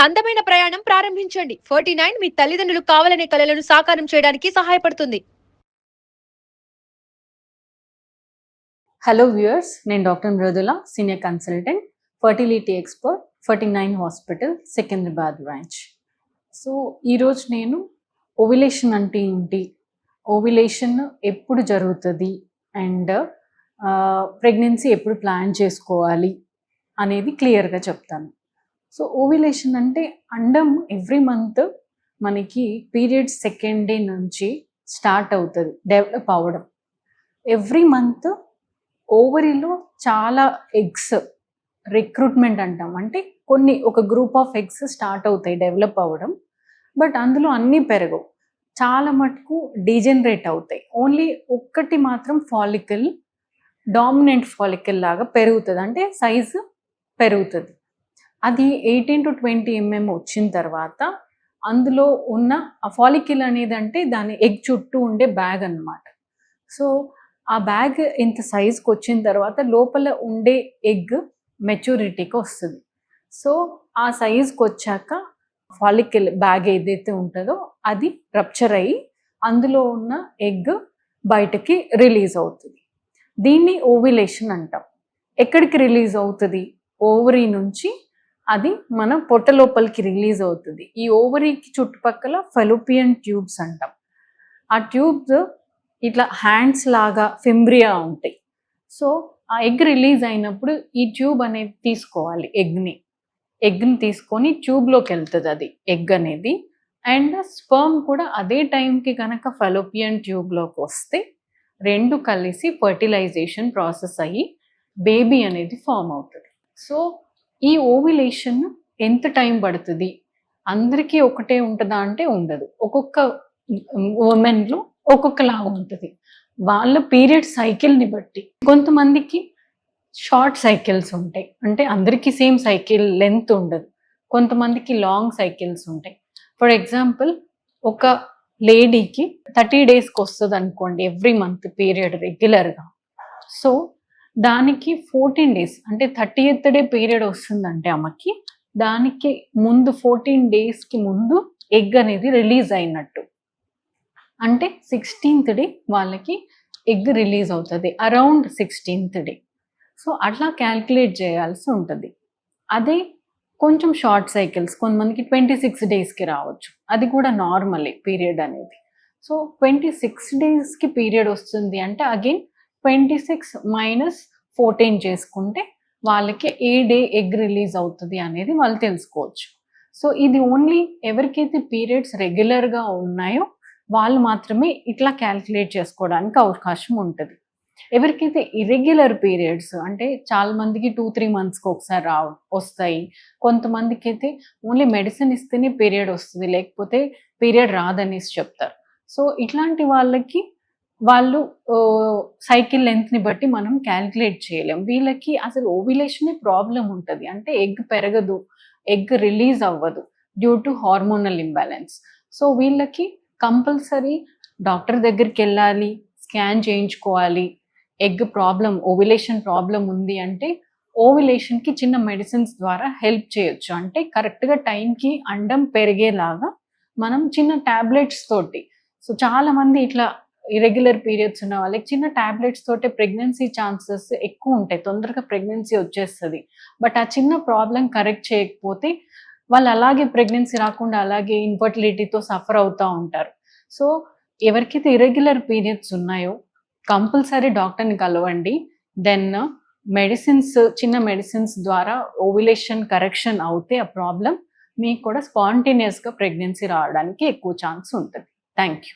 అందమైన ప్రయాణం ప్రారంభించండి. 49 మీ తల్లిదండ్రులు కావాలనే కలలను సాకారం చేయడానికి సహాయపడుతుంది. హలో వ్యూయర్స్, నేను doctor Mridula, senior consultant, fertility expert, 49 hospital, Secunderabad branch. So ఈరోజు నేను ఓవిలేషన్ అంటే ఏంటి, ఓవిలేషన్ ఎప్పుడు జరుగుతుంది అండ్ ప్రెగ్నెన్సీ ఎప్పుడు ప్లాన్ చేసుకోవాలి అనేది క్లియర్గా చెప్తాను. సో ఓవిలేషన్ అంటే అండం ఎవ్రీ మంత్ మనకి పీరియడ్ సెకండ్ డే నుంచి స్టార్ట్ అవుతుంది డెవలప్ అవ్వడం. ఎవ్రీ మంత్ ఓవరీలో చాలా ఎగ్స్ రిక్రూట్మెంట్ అంటాం, అంటే ఒక గ్రూప్ ఆఫ్ ఎగ్స్ స్టార్ట్ అవుతాయి డెవలప్ అవ్వడం. బట్ అందులో అన్నీ పెరగవు, చాలా మటుకు డీజనరేట్ అవుతాయి. ఓన్లీ ఒక్కటి మాత్రం ఫాలికల్, డామినెంట్ ఫాలికల్ లాగా పెరుగుతుంది, అంటే సైజు పెరుగుతుంది. అది 18 to 20 mm వచ్చిన తర్వాత అందులో ఉన్న ఆ ఫాలికల్ అనేది అంటే దాని ఎగ్ చుట్టూ ఉండే బ్యాగ్ అన్నమాట. సో ఆ బ్యాగ్ ఇంత సైజ్కి వచ్చిన తర్వాత లోపల ఉండే ఎగ్ మెచ్యూరిటీకి వస్తుంది. సో ఆ సైజ్కి వచ్చాక ఫాలికల్ బ్యాగ్ ఏదైతే ఉంటుందో అది రప్చర్ అయ్యి అందులో ఉన్న ఎగ్ బయటకి రిలీజ్ అవుతుంది. దీన్ని ఓవిలేషన్ అంటాం. ఎక్కడికి రిలీజ్ అవుతుంది? ఓవరీ నుంచి అది మన పొట్ట లోపలికి రిలీజ్ అవుతుంది. ఈ ఓవరీకి చుట్టుపక్కల ఫెలోపియన్ ట్యూబ్స్ అంటాం. ఆ ట్యూబ్స్ ఇట్లా హ్యాండ్స్ లాగా ఫింబ్రియా ఉంటాయి. సో ఆ ఎగ్ రిలీజ్ అయినప్పుడు ఈ ట్యూబ్ అనేది తీసుకోవాలి, ఎగ్ని తీసుకొని ట్యూబ్లోకి వెళ్తుంది అది ఎగ్ అనేది. అండ్ స్పర్మ్ కూడా అదే టైంకి కనుక ఫెలోపియన్ ట్యూబ్లోకి వస్తే రెండు కలిసి ఫర్టిలైజేషన్ ప్రాసెస్ అయ్యి బేబీ అనేది ఫామ్ అవుతుంది. సో ఈ ఓవిలేషన్ ఎంత టైం పడుతుంది, అందరికీ ఒకటే ఉంటుందా అంటే ఉండదు. ఒక్కొక్క ఉమెన్లో ఒక్కొక్కలా ఉంటుంది. వాళ్ళ పీరియడ్ సైకిల్ని బట్టి కొంతమందికి షార్ట్ సైకిల్స్ ఉంటాయి, అంటే అందరికీ సేమ్ సైకిల్ లెంత్ ఉండదు. కొంతమందికి లాంగ్ సైకిల్స్ ఉంటాయి. ఫర్ ఎగ్జాంపుల్, ఒక లేడీకి 30 daysకి వస్తుంది అనుకోండి ఎవ్రీ మంత్ పీరియడ్ రెగ్యులర్గా. సో దానికి 14 days అంటే 30th day పీరియడ్ వస్తుందంటే ఆమెకి, దానికి ముందు 14 daysకి ముందు ఎగ్ అనేది రిలీజ్ అయినట్టు. అంటే 16th day వాళ్ళకి ఎగ్ రిలీజ్ అవుతుంది, అరౌండ్ 16th day. సో అట్లా క్యాల్కులేట్ చేయాల్సి ఉంటుంది. అదే కొంచెం షార్ట్ సైకిల్స్, కొంతమందికి 26 daysకి రావచ్చు, అది కూడా నార్మలే పీరియడ్ అనేది. సో 26 daysకి పీరియడ్ వస్తుంది అంటే అగైన్ 26 - 14 చేసుకుంటే వాళ్ళకి ఏ డే ఎగ్ రిలీజ్ అవుతుంది అనేది వాళ్ళు తెలుసుకోవచ్చు. సో ఇది ఓన్లీ ఎవరికైతే పీరియడ్స్ రెగ్యులర్గా ఉన్నాయో వాళ్ళు మాత్రమే ఇట్లా క్యాల్కులేట్ చేసుకోవడానికి అవకాశం ఉంటుంది. ఎవరికైతే ఇర్రెగ్యులర్ పీరియడ్స్ అంటే చాలా మందికి 2-3 monthsకి ఒకసారి వస్తాయి, కొంతమందికి అయితే ఓన్లీ మెడిసిన్ ఇస్తేనే పీరియడ్ వస్తుంది, లేకపోతే పీరియడ్ రాదనేసి చెప్తారు. సో ఇట్లాంటి వాళ్ళకి వాళ్ళు సైకిల్ లెంత్ని బట్టి మనం క్యాల్కులేట్ చేయలేం. వీళ్ళకి అసలు ఓవిలేషనే ప్రాబ్లం ఉంటుంది, అంటే ఎగ్ పెరగదు, ఎగ్ రిలీజ్ అవ్వదు due to hormonal imbalance. So వీళ్ళకి కంపల్సరీ డాక్టర్ దగ్గరికి వెళ్ళాలి, స్కాన్ చేయించుకోవాలి. ఎగ్ ప్రాబ్లం, ఓవిలేషన్ ప్రాబ్లం ఉంది అంటే ఓవిలేషన్కి చిన్న మెడిసిన్స్ ద్వారా హెల్ప్ చేయొచ్చు. అంటే కరెక్ట్గా టైంకి అండం పెరిగేలాగా మనం చిన్న ట్యాబ్లెట్స్ తోటి. సో చాలామంది ఇట్లా ఇరెగ్యులర్ పీరియడ్స్ ఉన్న వాళ్ళకి చిన్న ట్యాబ్లెట్స్ తోటే ప్రెగ్నెన్సీ ఛాన్సెస్ ఎక్కువ ఉంటాయి, తొందరగా ప్రెగ్నెన్సీ వచ్చేస్తుంది. బట్ ఆ చిన్న ప్రాబ్లం కరెక్ట్ చేయకపోతే వాళ్ళు అలాగే ప్రెగ్నెన్సీ రాకుండా అలాగే ఇన్ఫర్టిలిటీతో సఫర్ అవుతూ ఉంటారు. సో ఎవరికైతే ఇరెగ్యులర్ పీరియడ్స్ ఉన్నాయో కంపల్సరీ డాక్టర్ని కలవండి. దెన్ మెడిసిన్స్, చిన్న మెడిసిన్స్ ద్వారా ఓవిలేషన్ కరెక్షన్ అవుతే ఆ ప్రాబ్లం మీకు కూడా స్పాంటేనియస్గా ప్రెగ్నెన్సీ రావడానికి ఎక్కువ ఛాన్స్ ఉంటుంది. Thank you.